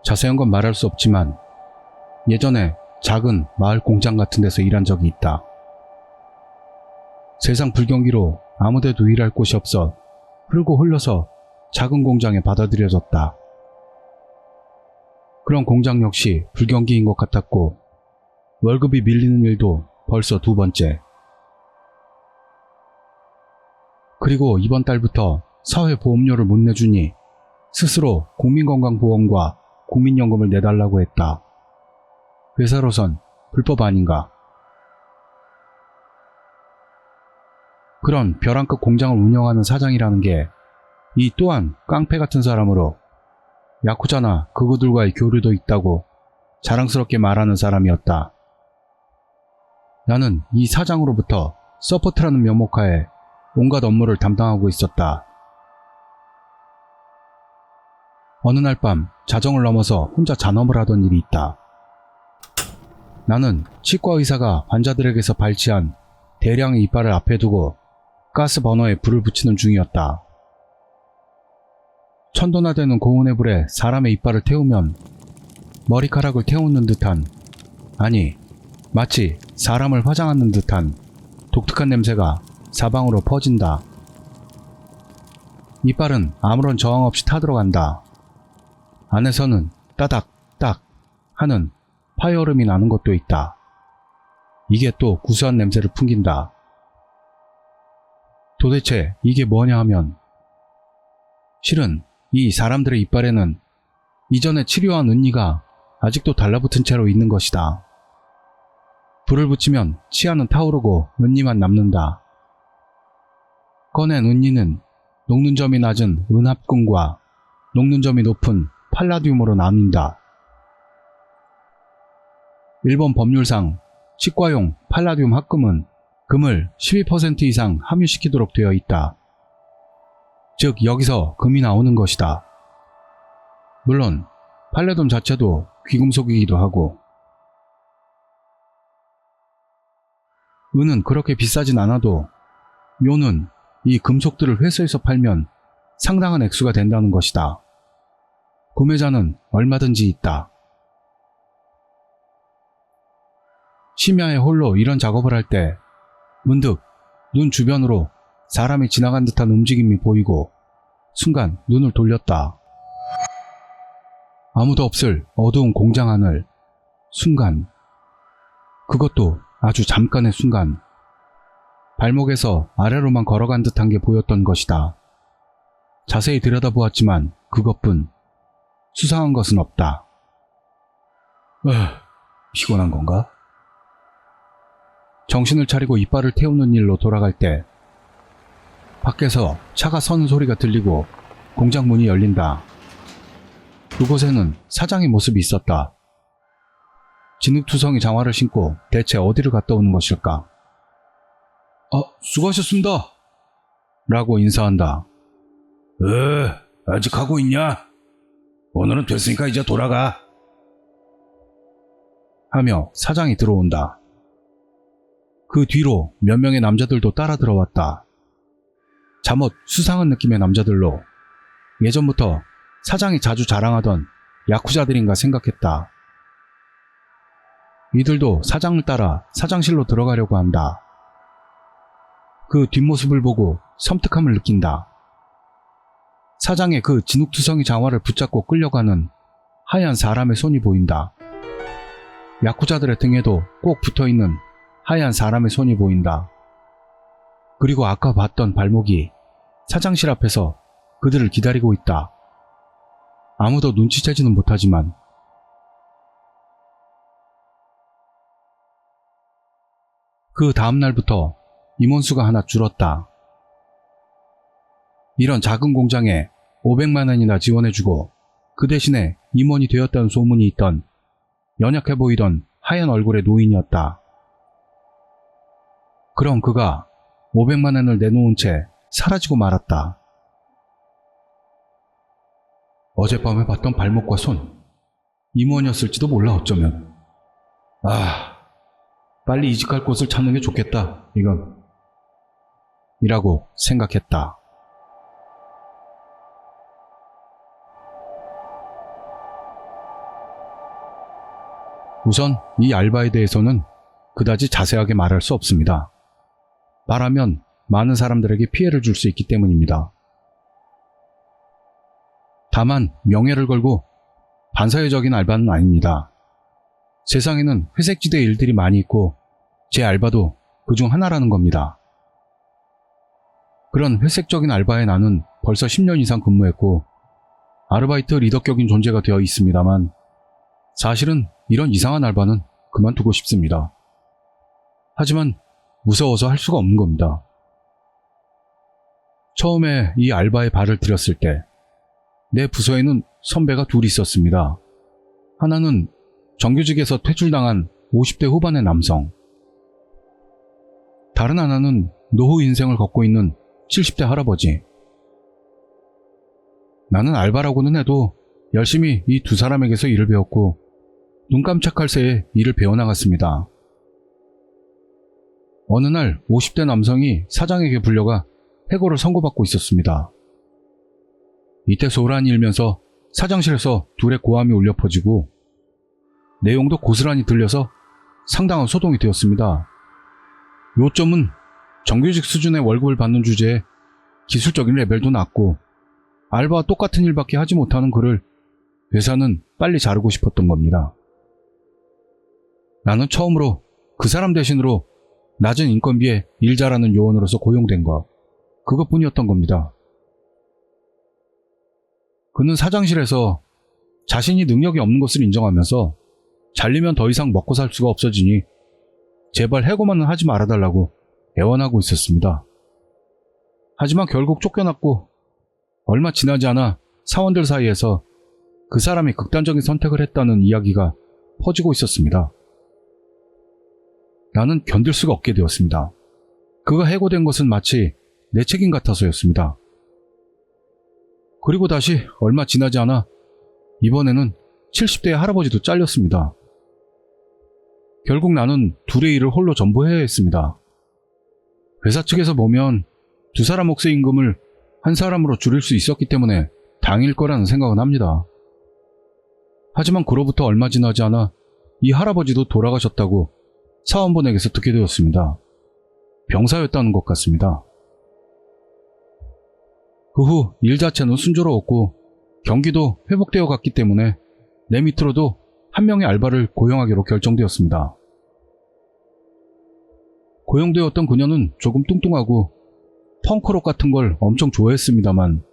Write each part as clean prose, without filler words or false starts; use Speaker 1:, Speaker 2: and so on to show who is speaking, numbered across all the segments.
Speaker 1: 자세한 건 말할 수 없지만 예전에 작은 마을 공장 같은 데서 일한 적이 있다. 세상 불경기로 아무데도 일할 곳이 없어 흐르고 흘러서 작은 공장에 받아들여졌다. 그런 공장 역시 불경기인 것 같았고 월급이 밀리는 일도 벌써 두 번째. 그리고 이번 달부터 사회보험료를 못 내주니 스스로 국민건강보험과 국민연금을 내달라고 했다. 회사로선 불법 아닌가. 그런 벼랑끝 공장을 운영하는 사장이라는 게 이 또한 깡패 같은 사람으로 야쿠자나 그구들과의 교류도 있다고 자랑스럽게 말하는 사람이었다. 나는 이 사장으로부터 서포트라는 명목하에 온갖 업무를 담당하고 있었다. 어느 날 밤 자정을 넘어서 혼자 잔업을 하던 일이 있다. 나는 치과 의사가 환자들에게서 발치한 대량의 이빨을 앞에 두고 가스 버너에 불을 붙이는 중이었다. 천도나 되는 고온의 불에 사람의 이빨을 태우면 머리카락을 태우는 듯한, 아니 마치 사람을 화장하는 듯한 독특한 냄새가 사방으로 퍼진다. 이빨은 아무런 저항 없이 타들어간다. 안에서는 따닥딱 하는 파열음이 나는 것도 있다. 이게 또 구수한 냄새를 풍긴다. 도대체 이게 뭐냐 하면 실은 이 사람들의 이빨에는 이전에 치료한 은니가 아직도 달라붙은 채로 있는 것이다. 불을 붙이면 치아는 타오르고 은니만 남는다. 꺼낸 은니는 녹는 점이 낮은 은합금과 녹는 점이 높은 팔라듐으로 나뉜다. 일본 법률상 치과용 팔라듐 합금은 금을 12% 이상 함유시키도록 되어 있다. 즉 여기서 금이 나오는 것이다. 물론 팔라듐 자체도 귀금속이기도 하고 은은 그렇게 비싸진 않아도 묘는 이 금속들을 회수해서 팔면 상당한 액수가 된다는 것이다. 구매자는 얼마든지 있다. 심야에 홀로 이런 작업을 할 때 문득 눈 주변으로 사람이 지나간 듯한 움직임이 보이고 순간 눈을 돌렸다. 아무도 없을 어두운 공장 안을 순간, 그것도 아주 잠깐의 순간, 발목에서 아래로만 걸어간 듯한 게 보였던 것이다. 자세히 들여다보았지만 그것뿐. 수상한 것은 없다. 피곤한 건가? 정신을 차리고 이빨을 태우는 일로 돌아갈 때 밖에서 차가 서는 소리가 들리고 공장 문이 열린다. 그곳에는 사장의 모습이 있었다. 진흙투성이 장화를 신고 대체 어디를 갔다 오는 것일까? 수고하셨습니다. 라고 인사한다.
Speaker 2: 아직 하고 있냐? 오늘은 됐으니까 이제 돌아가.
Speaker 1: 하며 사장이 들어온다. 그 뒤로 몇 명의 남자들도 따라 들어왔다. 잠옷 수상한 느낌의 남자들로 예전부터 사장이 자주 자랑하던 야쿠자들인가 생각했다. 이들도 사장을 따라 사장실로 들어가려고 한다. 그 뒷모습을 보고 섬뜩함을 느낀다. 사장의 그 진흙투성이 장화를 붙잡고 끌려가는 하얀 사람의 손이 보인다. 야쿠자들의 등에도 꼭 붙어있는 하얀 사람의 손이 보인다. 그리고 아까 봤던 발목이 사장실 앞에서 그들을 기다리고 있다. 아무도 눈치채지는 못하지만 그 다음날부터 임원수가 하나 줄었다. 이런 작은 공장에 500만 원이나 지원해주고 그 대신에 임원이 되었다는 소문이 있던 연약해 보이던 하얀 얼굴의 노인이었다. 그럼 그가 500만 원을 내놓은 채 사라지고 말았다. 어젯밤에 봤던 발목과 손, 임원이었을지도 몰라 어쩌면. 빨리 이직할 곳을 찾는 게 좋겠다, 이건. 이라고 생각했다. 우선 이 알바에 대해서는 그다지 자세하게 말할 수 없습니다. 말하면 많은 사람들에게 피해를 줄 수 있기 때문입니다. 다만 명예를 걸고 반사회적인 알바는 아닙니다. 세상에는 회색지대 일들이 많이 있고 제 알바도 그중 하나라는 겁니다. 그런 회색적인 알바에 나는 벌써 10년 이상 근무했고 아르바이트 리더격인 존재가 되어 있습니다만 사실은 이런 이상한 알바는 그만두고 싶습니다. 하지만 무서워서 할 수가 없는 겁니다. 처음에 이 알바에 발을 들였을 때 내 부서에는 선배가 둘이 있었습니다. 하나는 정규직에서 퇴출당한 50대 후반의 남성, 다른 하나는 노후 인생을 걷고 있는 70대 할아버지. 나는 알바라고는 해도 열심히 이 두 사람에게서 일을 배웠고 눈 깜짝할 새에 일을 배워나갔습니다. 어느 날 50대 남성이 사장에게 불려가 해고를 선고받고 있었습니다. 이때 소란이 일면서 사장실에서 둘의 고함이 울려 퍼지고 내용도 고스란히 들려서 상당한 소동이 되었습니다. 요점은 정규직 수준의 월급을 받는 주제에 기술적인 레벨도 낮고 알바와 똑같은 일밖에 하지 못하는 그를 회사는 빨리 자르고 싶었던 겁니다. 나는 처음으로 그 사람 대신으로 낮은 인건비에 일 잘하는 요원으로서 고용된 것, 그것뿐이었던 겁니다. 그는 사장실에서 자신이 능력이 없는 것을 인정하면서 잘리면 더 이상 먹고 살 수가 없어지니 제발 해고만은 하지 말아달라고 애원하고 있었습니다. 하지만 결국 쫓겨났고 얼마 지나지 않아 사원들 사이에서 그 사람이 극단적인 선택을 했다는 이야기가 퍼지고 있었습니다. 나는 견딜 수가 없게 되었습니다. 그가 해고된 것은 마치 내 책임 같아서였습니다. 그리고 다시 얼마 지나지 않아 이번에는 70대의 할아버지도 잘렸습니다. 결국 나는 둘의 일을 홀로 전부해야 했습니다. 회사 측에서 보면 두 사람 몫의 임금을 한 사람으로 줄일 수 있었기 때문에 당일 거라는 생각은 합니다. 하지만 그로부터 얼마 지나지 않아 이 할아버지도 돌아가셨다고 사원분에게서 듣게 되었습니다. 병사였다는 것 같습니다. 그 후 일 자체는 순조로웠고 경기도 회복되어 갔기 때문에 내 밑으로도 한 명의 알바를 고용하기로 결정되었습니다. 고용되었던 그녀는 조금 뚱뚱하고 펑크록 같은 걸 엄청 좋아했습니다만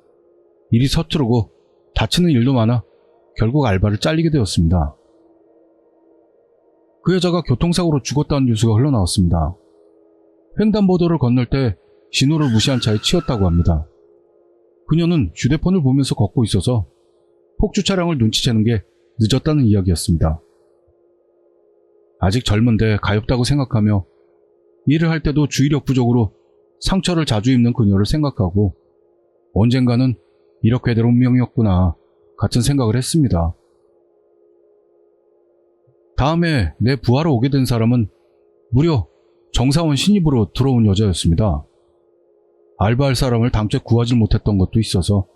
Speaker 1: 일이 서투르고 다치는 일도 많아 결국 알바를 잘리게 되었습니다. 그 여자가 교통사고로 죽었다는 뉴스가 흘러나왔습니다. 횡단보도를 건널 때 신호를 무시한 차에 치였다고 합니다. 그녀는 휴대폰을 보면서 걷고 있어서 폭주 차량을 눈치채는 게 늦었다는 이야기였습니다. 아직 젊은데 가엾다고 생각하며 일을 할 때도 주의력 부족으로 상처를 자주 입는 그녀를 생각하고 언젠가는 이렇게 될 운명이었구나 같은 생각을 했습니다. 다음에 내 부하로 오게 된 사람은 무려 정사원 신입으로 들어온 여자였습니다. 알바할 사람을 당최 구하지 못했던 것도 있어서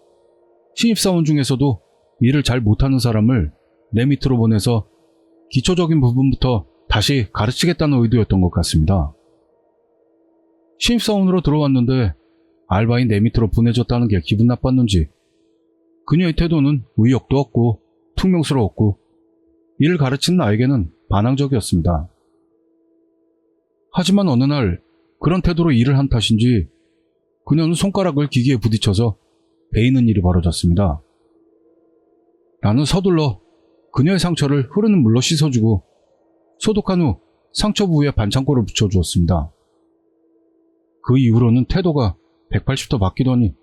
Speaker 1: 신입사원 중에서도 일을 잘 못하는 사람을 내 밑으로 보내서 기초적인 부분부터 다시 가르치겠다는 의도였던 것 같습니다. 신입사원으로 들어왔는데 알바인 내 밑으로 보내줬다는 게 기분 나빴는지 그녀의 태도는 의욕도 없고 퉁명스러웠고 일을 가르치는 나에게는 반항적이었습니다. 하지만 어느 날 그런 태도로 일을 한 탓인지 그녀는 손가락을 기기에 부딪혀서 베이는 일이 벌어졌습니다. 나는 서둘러 그녀의 상처를 흐르는 물로 씻어주고 소독한 후 상처 부위에 반창고를 붙여주었습니다. 그 이후로는 태도가 180도 바뀌더니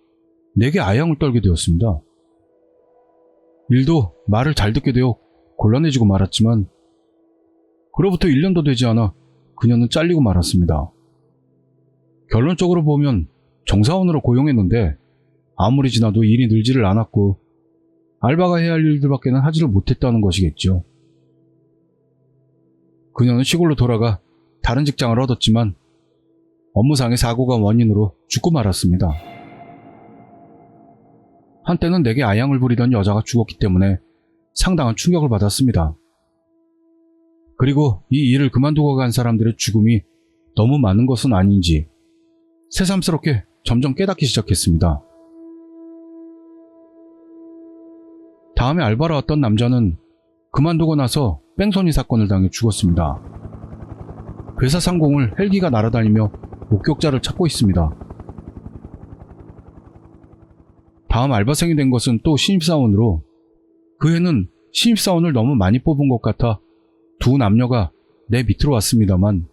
Speaker 1: 내게 아양을 떨게 되었습니다. 일도 말을 잘 듣게 되어 곤란해지고 말았지만 그로부터 1년도 되지 않아 그녀는 잘리고 말았습니다. 결론적으로 보면 정사원으로 고용했는데 아무리 지나도 일이 늘지를 않았고 알바가 해야 할 일들밖에는 하지를 못했다는 것이겠죠. 그녀는 시골로 돌아가 다른 직장을 얻었지만 업무상의 사고가 원인으로 죽고 말았습니다. 한때는 내게 아양을 부리던 여자가 죽었기 때문에 상당한 충격을 받았습니다. 그리고 이 일을 그만두고 간 사람들의 죽음이 너무 많은 것은 아닌지 새삼스럽게 점점 깨닫기 시작했습니다. 다음에 알바로 왔던 남자는 그만두고 나서 뺑소니 사건을 당해 죽었습니다. 회사 상공을 헬기가 날아다니며 목격자를 찾고 있습니다. 다음 알바생이 된 것은 또 신입사원으로 그 해는 신입사원을 너무 많이 뽑은 것 같아 두 남녀가 내 밑으로 왔습니다만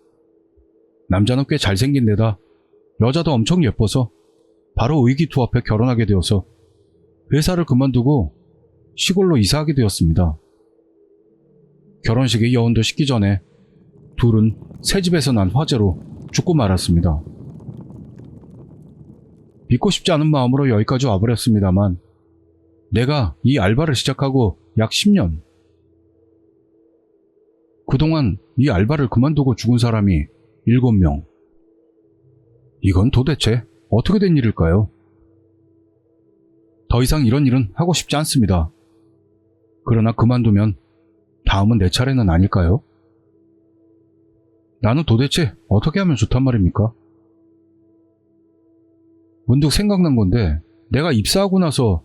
Speaker 1: 남자는 꽤 잘생긴 데다 여자도 엄청 예뻐서 바로 의기투합해 결혼하게 되어서 회사를 그만두고 시골로 이사하게 되었습니다. 결혼식에 여운도 식기 전에 둘은 새 집에서 난 화재로 죽고 말았습니다. 믿고 싶지 않은 마음으로 여기까지 와버렸습니다만 내가 이 알바를 시작하고 약 10년 그동안 이 알바를 그만두고 죽은 사람이 7명. 이건 도대체 어떻게 된 일일까요? 더 이상 이런 일은 하고 싶지 않습니다. 그러나 그만두면 다음은 내 차례는 아닐까요? 나는 도대체 어떻게 하면 좋단 말입니까? 문득 생각난 건데 내가 입사하고 나서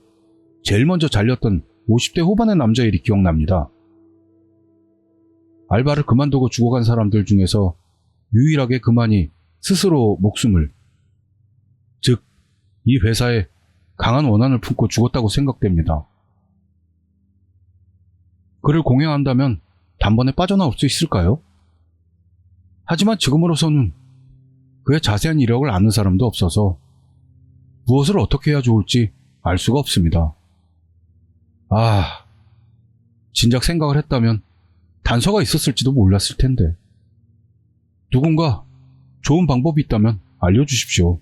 Speaker 1: 제일 먼저 잘렸던 50대 후반의 남자 일이 기억납니다. 알바를 그만두고 죽어간 사람들 중에서 유일하게 그만이 스스로 목숨을, 즉 이 회사에 강한 원한을 품고 죽었다고 생각됩니다. 그를 공양한다면 단번에 빠져나올 수 있을까요? 하지만 지금으로서는 그의 자세한 이력을 아는 사람도 없어서 무엇을 어떻게 해야 좋을지 알 수가 없습니다. 진작 생각을 했다면 단서가 있었을지도 몰랐을 텐데. 누군가 좋은 방법이 있다면 알려주십시오.